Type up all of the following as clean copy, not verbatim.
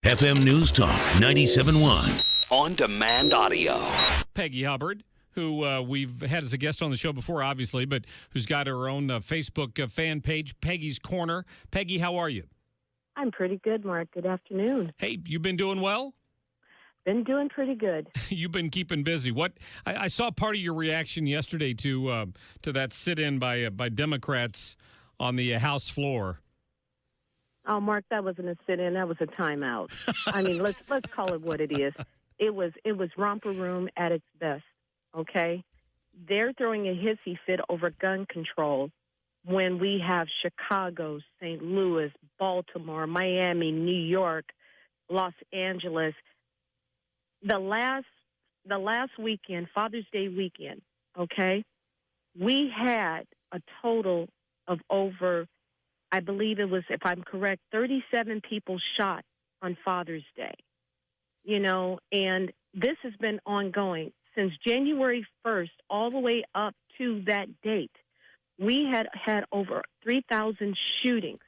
FM News Talk 97.1. On-demand audio. Peggy Hubbard, who we've had as a guest on the show before, obviously, but who's got her own Facebook fan page, Peggy's Corner. Peggy, how are you? I'm pretty good, Marc. Good afternoon. Hey, you been doing well? Been doing pretty good. You've been keeping busy. What I saw part of your reaction yesterday to that sit-in by Democrats on the House floor. Oh, Marc, that wasn't a sit-in. That was a timeout. I mean, let's call it what it is. It was romper room at its best. Okay, they're throwing a hissy fit over gun control when we have Chicago, St. Louis, Baltimore, Miami, New York, Los Angeles. The last weekend, Father's Day weekend, okay, we had a total of over, I believe it was, if I'm correct, 37 people shot on Father's Day. You know, and this has been ongoing since January 1st all the way up to that date. We had over 3,000 shootings,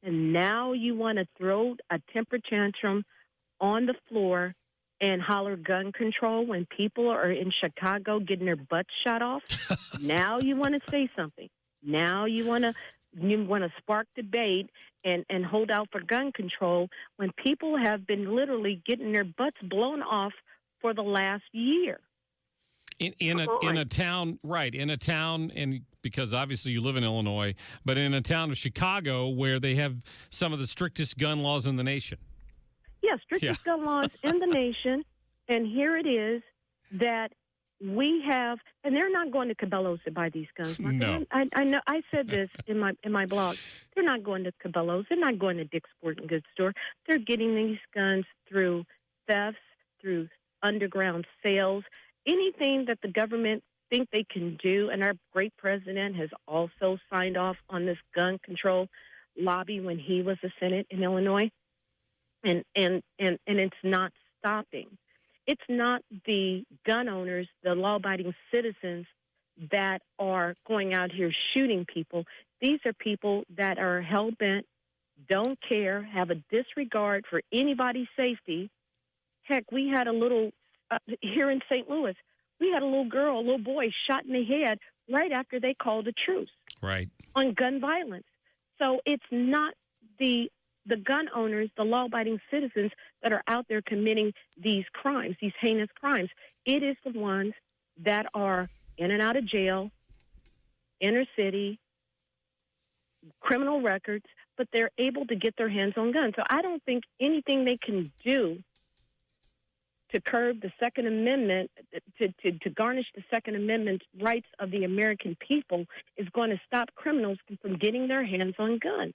and now you want to throw a temper tantrum on the floor and holler gun control when people are in Chicago getting their butts shot off. Now you want to say something. Now you want to spark debate and hold out for gun control when people have been literally getting their butts blown off for the last year. In a town, right, and because obviously you live in Illinois, but in a town of Chicago where they have some of the strictest gun laws in the nation. Yeah, strictest gun laws in the nation, and here it is that we have, and they're not going to Cabela's to buy these guns. No. I know. I said this in my blog. They're not going to Cabela's. They're not going to Dick's Sporting Goods store. They're getting these guns through thefts, through underground sales, anything that the government think they can do. And our great president has also signed off on this gun control lobby when he was the Senate in Illinois. And it's not stopping. It's not the gun owners, the law-abiding citizens that are going out here shooting people. These are people that are hell-bent, don't care, have a disregard for anybody's safety. Heck, we had a little, here in St. Louis, we had a little boy shot in the head right after they called a truce. Right. On gun violence. So it's not the gun owners, the law-abiding citizens that are out there committing these crimes, these heinous crimes. It is the ones that are in and out of jail, inner city, criminal records, but they're able to get their hands on guns. So I don't think anything they can do to curb the Second Amendment, to garnish the Second Amendment rights of the American people is going to stop criminals from getting their hands on guns.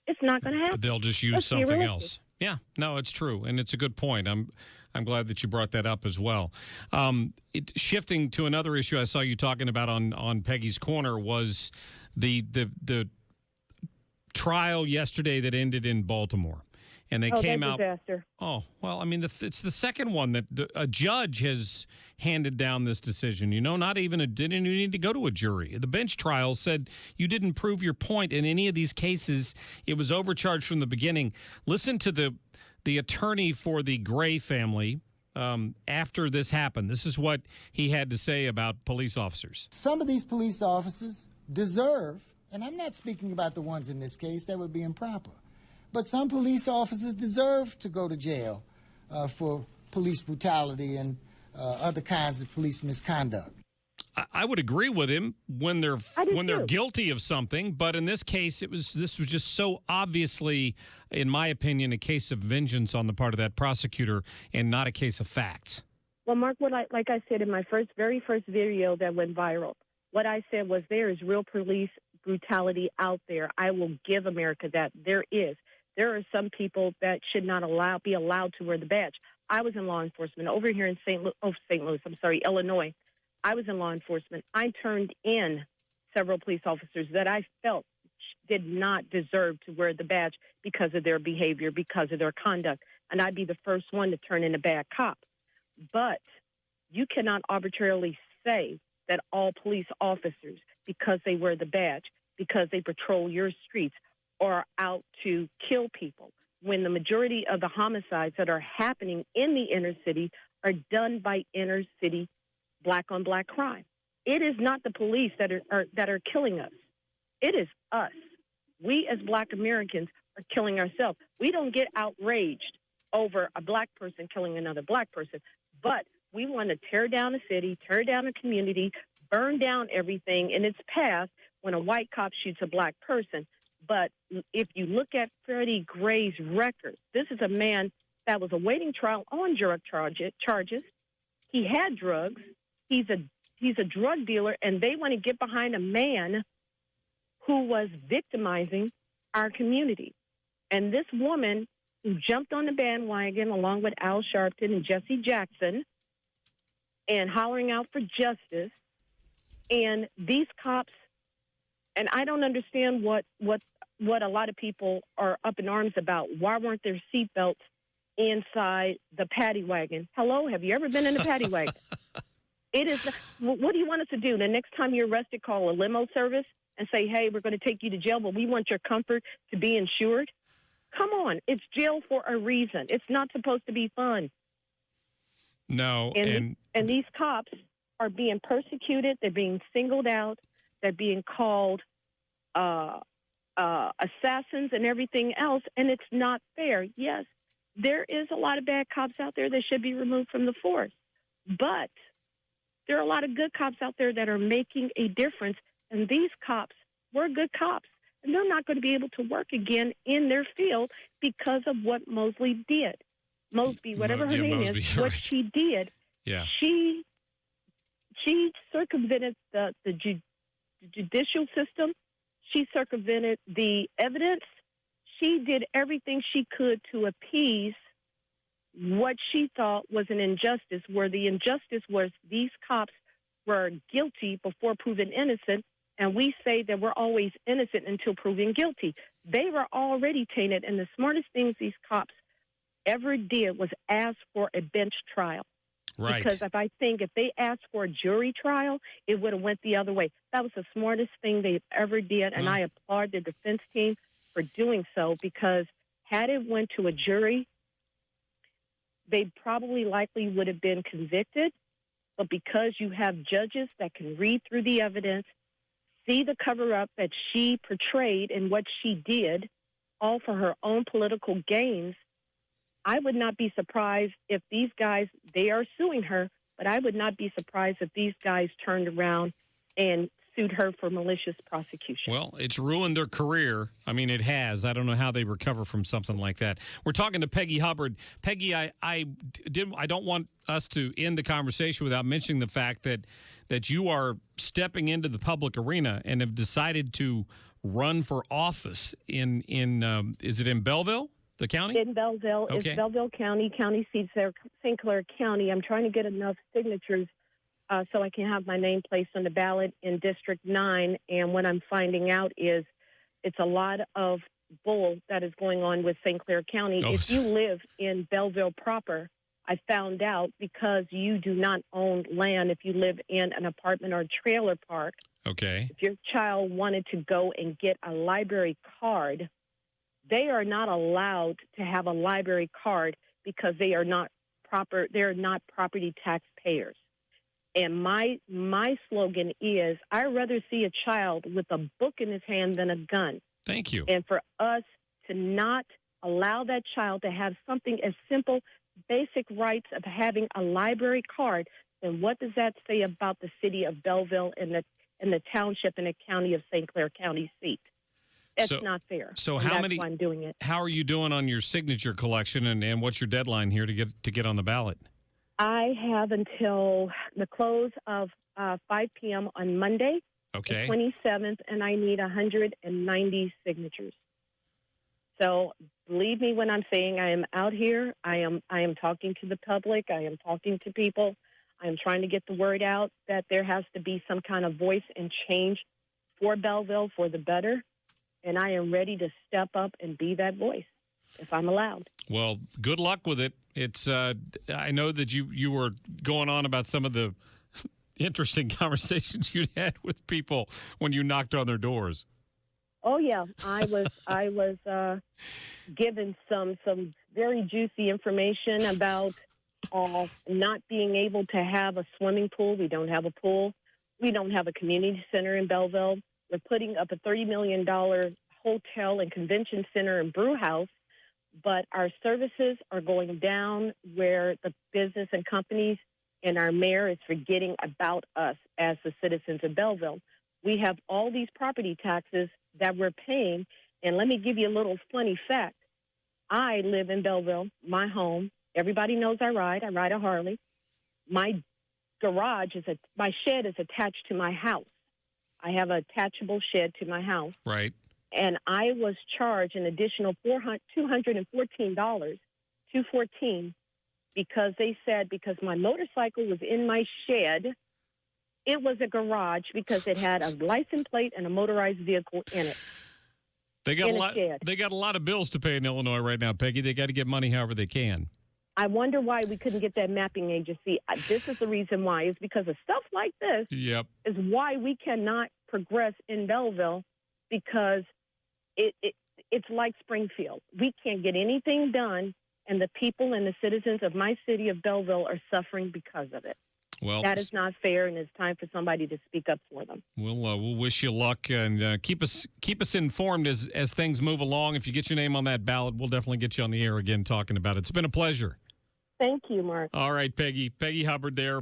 It's not going to happen. They'll just use something else. Yeah, no, it's true, and it's a good point. I'm glad that you brought that up as well. Shifting to another issue I saw you talking about on Peggy's Corner was the trial yesterday that ended in Baltimore. And they came out. Disaster. Oh, well, I mean, it's the second one that a judge has handed down this decision. You know, not even didn't need to go to a jury. The bench trial said you didn't prove your point in any of these cases. It was overcharged from the beginning. Listen to the attorney for the Gray family after this happened. This is what he had to say about police officers. Some of these police officers deserve, and I'm not speaking about the ones in this case, that would be improper. But some police officers deserve to go to jail for police brutality and other kinds of police misconduct. I would agree with him when they're guilty of something, but in this case, this was just so obviously, in my opinion, a case of vengeance on the part of that prosecutor and not a case of facts. Well, Marc, like I said in my very first video that went viral, what I said was there is real police brutality out there. I will give America that. There is. There are some people that should not be allowed to wear the badge. I was in law enforcement over here in Illinois. I was in law enforcement. I turned in several police officers that I felt did not deserve to wear the badge because of their behavior, because of their conduct. And I'd be the first one to turn in a bad cop. But you cannot arbitrarily say that all police officers, because they wear the badge, because they patrol your streets, are out to kill people. when the majority of the homicides that are happening in the inner city are done by inner city black-on-black crime. It is not the police that are killing us. It is us. We as black Americans are killing ourselves. We don't get outraged over a black person killing another black person, but we want to tear down a city, tear down a community, burn down everything in its path when a white cop shoots a black person. But if you look at Freddie Gray's record, this is a man that was awaiting trial on drug charges. He had drugs. He's a drug dealer, and they want to get behind a man who was victimizing our community. And this woman who jumped on the bandwagon along with Al Sharpton and Jesse Jackson and hollering out for justice, and these cops, and I don't understand what a lot of people are up in arms about. Why weren't there seatbelts inside the paddy wagon? Hello, have you ever been in a paddy wagon? It is. What do you want us to do? The next time you're arrested, call a limo service and say, hey, we're going to take you to jail, but we want your comfort to be insured? Come on. It's jail for a reason. It's not supposed to be fun. No. And these cops are being persecuted. They're being singled out. They're being called assassins and everything else, and it's not fair. Yes, there is a lot of bad cops out there that should be removed from the force, but there are a lot of good cops out there that are making a difference, and these cops were good cops, and they're not going to be able to work again in their field because of what Mosley did. Mosby, whatever her name Mosby, is, what she did, she circumvented the judicial system. She circumvented the evidence. She did everything she could to appease what she thought was an injustice, where the injustice was these cops were guilty before proven innocent, and we say that we're always innocent until proven guilty. They were already tainted, and the smartest things these cops ever did was ask for a bench trial. Right. Because if they asked for a jury trial, it would have went the other way. That was the smartest thing they ever did, and I applaud the defense team for doing so, because had it went to a jury, they probably likely would have been convicted. But because you have judges that can read through the evidence, see the cover-up that she portrayed and what she did, all for her own political gains, I would not be surprised if these guys, they are suing her, but I would not be surprised if these guys turned around and sued her for malicious prosecution. Well, it's ruined their career. I mean, it has. I don't know how they recover from something like that. We're talking to Peggy Hubbard. Peggy, I don't want us to end the conversation without mentioning the fact that you are stepping into the public arena and have decided to run for office in is it in Belleville? The county? In Belleville. Okay. It's Belleville County. County seats there, St. Clair County. I'm trying to get enough signatures so I can have my name placed on the ballot in District 9. And what I'm finding out is it's a lot of bull that is going on with St. Clair County. If you live in Belleville proper, I found out because you do not own land if you live in an apartment or trailer park. Okay. If your child wanted to go and get a library card, they are not allowed to have a library card because they are not proper. They're not property taxpayers. And my slogan is, I'd rather see a child with a book in his hand than a gun. Thank you. And for us to not allow that child to have something as simple, basic rights of having a library card, then what does that say about the city of Belleville and the township and the county of St. Clair County seat? That's not fair. So and how that's many? Why I'm doing it. How are you doing on your signature collection, and what's your deadline here to get on the ballot? I have until the close of 5 p.m. on Monday, okay, the 27th, and I need 190 signatures. So believe me when I'm saying I am out here. I am talking to the public. I am talking to people. I am trying to get the word out that there has to be some kind of voice and change for Belleville for the better. And I am ready to step up and be that voice if I'm allowed. Well, good luck with it. It's I know that you were going on about some of the interesting conversations you had with people when you knocked on their doors. Oh yeah, I was given some very juicy information about not being able to have a swimming pool. We don't have a pool. We don't have a community center in Belleville. We're putting up a $30 million hotel and convention center and brew house, but our services are going down where the business and companies and our mayor is forgetting about us as the citizens of Belleville. We have all these property taxes that we're paying, and let me give you a little funny fact. I live in Belleville, my home. Everybody knows I ride a Harley. My my shed is attached to my house. I have an attachable shed to my house. Right. And I was charged an additional $214, $214, because they said because my motorcycle was in my shed, it was a garage because it had a license plate and a motorized vehicle in it. They got a lot of bills to pay in Illinois right now, Peggy. They got to get money however they can. I wonder why we couldn't get that mapping agency. This is the reason why. It's because of stuff like this. Yep. Is why we cannot progress in Belleville, because it's like Springfield. We can't get anything done, and the people and the citizens of my city of Belleville are suffering because of it. Well, that is not fair, and it's time for somebody to speak up for them. We'll wish you luck, and keep us informed as things move along. If you get your name on that ballot, we'll definitely get you on the air again talking about it. It's been a pleasure. Thank you, Mark. All right, Peggy Hubbard there.